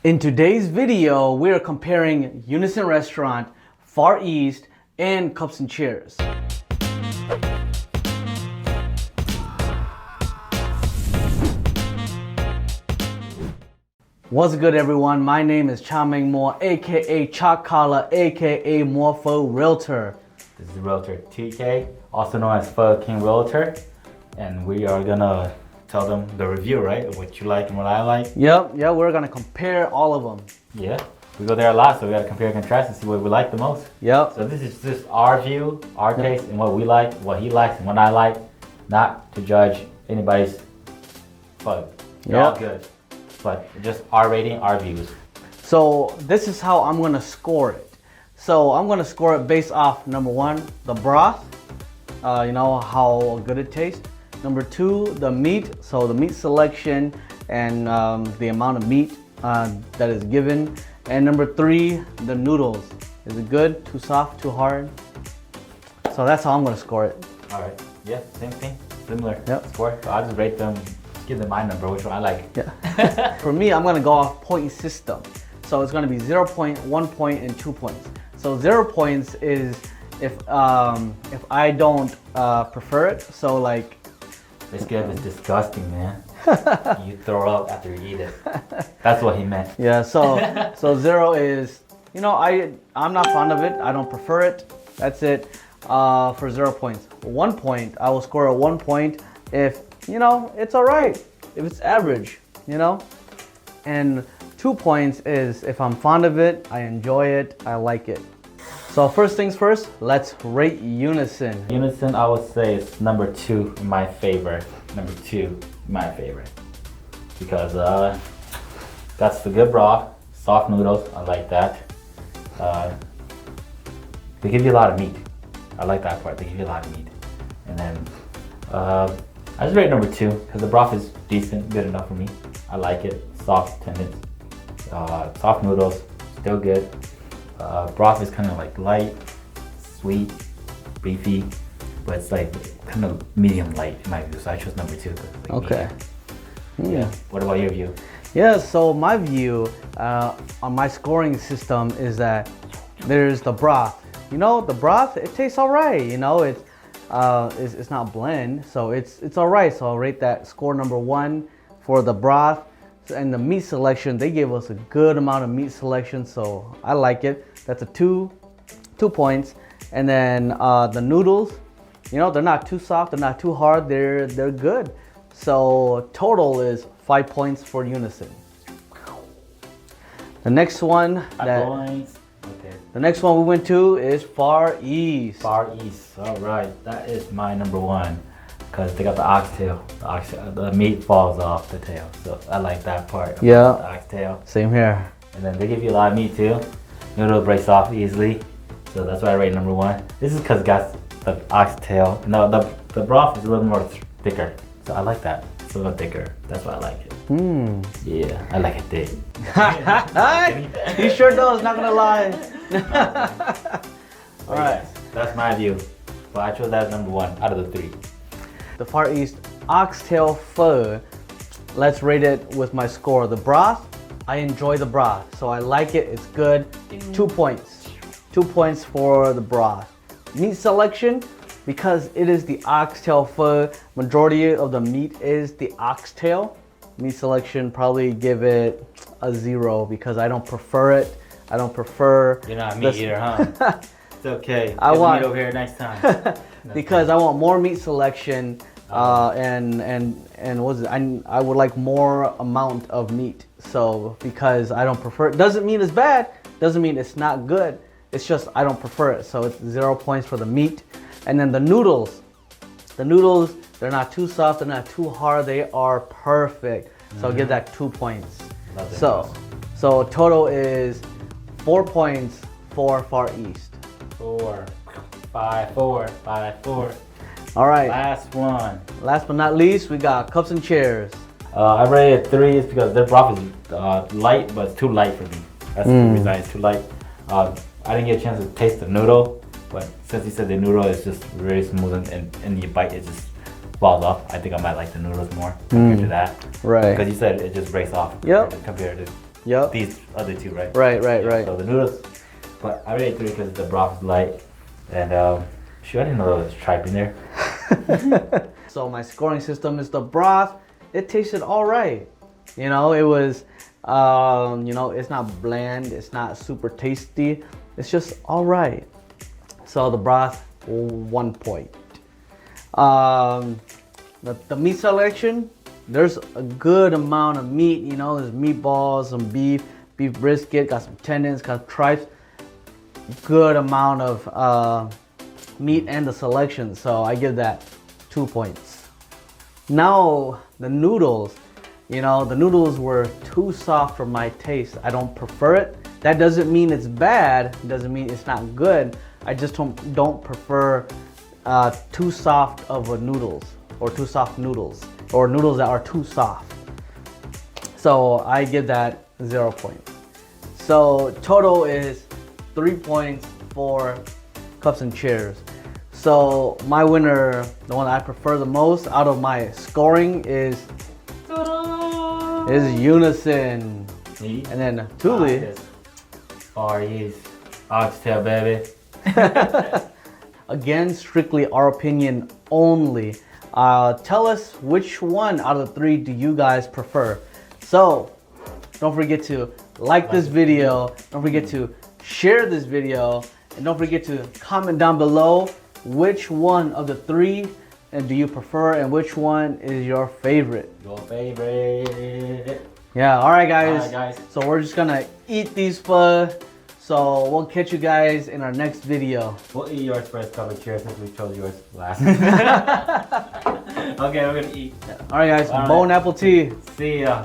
In today's video, we are comparing Unison Restaurant, Far East, and Cups&Cheers. What's good, everyone? My name is Chameng Moore, aka Chakala, aka Morpho Realtor. This is Realtor TK, also known as Pho King Realtor, and we are gonna tell them the review, right? What you like and what I like. Yep, we're gonna compare all of them. Yeah, we go there a lot, so we gotta compare and contrast and see what we like the most. Yep. So this is just our view, our taste, and what we like, what he likes, and what I like. Not to judge anybody's food. They're all good, but just our rating, our views. So this is how I'm gonna score it. So I'm gonna score it based off number one, the broth, you know, how good it tastes. Number two, the meat, so the meat selection and the amount of meat that is given. And number three, the noodles. Is it good, too soft, too hard? So that's how I'm gonna score it. All right, yeah, same thing, similar score. So I'll just rate them, give them my number, which one I like. Yeah. For me, I'm gonna go off point system. So it's gonna be 0 point, 1 point, and 2 points. So 0 points is if I don't prefer it. So like, this guy is disgusting, man. You throw up after you eat it. That's what he meant. Yeah, so 0 is, you know, I'm not fond of it. I don't prefer it. That's it for 0 points. 1 point, I will score a 1 point if, you know, it's all right. If it's average, you know. And 2 points is if I'm fond of it, I enjoy it, I like it. So first things first, let's rate Unison. Unison, I would say it's number 2 in my favor. Number 2 in my favorite. Because that's the good broth, soft noodles, I like that. They give you a lot of meat. I like that part, they give you a lot of meat. And then, I just rate number 2 because the broth is decent, good enough for me. I like it, soft tendons, soft noodles, still good. Broth is kind of like light, sweet, beefy, but it's like kind of medium light in my view. So I chose number 2. Like okay. Yeah. What about your view? Yeah. So my view on my scoring system is that there's the broth. You know, the broth, it tastes all right. You know, it's not blend, so it's all right. So I'll rate that score number 1 for the broth. And the meat selection, they gave us a good amount of meat selection, so I like it. That's a 2 points. And then the noodles, you know, they're not too soft, they're not too hard, they're good. So total is 5 points for Unison. The next one the next one we went to is Far East. Far East, all right, that is my number 1. Because they got the oxtail. The meat falls off the tail, so I like that part. Yeah. The oxtail. Same here. And then they give you a lot of meat too. Noodle breaks off easily, so that's why I rate number 1. This is because it got the oxtail. No, the broth is a little more thicker, so I like that. It's a little thicker. That's why I like it. Yeah, I like it thick. He sure does. Not gonna lie. All right. That's my view. Well, I chose that as number 1 out of the 3. The Far East oxtail pho. Let's rate it with my score. The broth, I enjoy the broth, so I like it. It's good. 2 points. 2 points for the broth. Meat selection, because it is the oxtail pho, majority of the meat is the oxtail. Meat selection, probably give it a 0 because I don't prefer it. I don't prefer. You're not a meat eater, huh? It's okay. I want meat over here next time. Because I want more meat selection and what's it? I would like more amount of meat. So because I don't prefer it, doesn't mean it's bad, doesn't mean it's not good. It's just I don't prefer it. So it's 0 points for the meat. And then the noodles. The noodles, they're not too soft, they're not too hard, they are perfect. So I'll give that 2 points. So total is 4 points for Far East. 4, 5, 4, 5, 4. All right. Last one. Last but not least, we got Cups&Cheers. I rated 3 because their broth is light, but it's too light for me. That's the reason it's too light. I didn't get a chance to taste the noodle, but since you said the noodle is just very smooth and you bite, it just falls off. I think I might like the noodles more compared to that. Right. Because you said it just breaks off. Yep. Compared to Yep. these other two, right? Right. So the noodles, but I rate 3 because the broth is light, and shoot, I didn't know there was tripe in there. So my scoring system is the broth. It tasted all right. You know, it was, you know, it's not bland. It's not super tasty. It's just all right. So the broth, 1 point. The meat selection, there's a good amount of meat. You know, there's meatballs, some beef brisket, got some tendons, got tripes. Good amount of meat and the selection. So I give that 2 points. Now the noodles, you know, the noodles were too soft for my taste. I don't prefer it. That doesn't mean it's bad. It doesn't mean it's not good. I just don't prefer too soft of a noodles, or too soft noodles, or noodles that are too soft. So I give that 0 points. So total is 3 points for Cups and Cheers. So my winner, the one I prefer the most out of my scoring is Unison. Me? And then Toulee. Oxtail, baby. Again, strictly our opinion only. Tell us which one out of the 3 do you guys prefer. So don't forget to like this video. Don't forget to share this video. And don't forget to comment down below which one of the 3 do you prefer and which one is your favorite. Your favorite. Yeah, alright guys. Alright, guys. So we're just gonna eat these pho. So we'll catch you guys in our next video. We'll eat yours first, Cup and Cheers, since we chose yours last. Okay, we're gonna eat. Alright guys, All right. Bon appetit. See ya.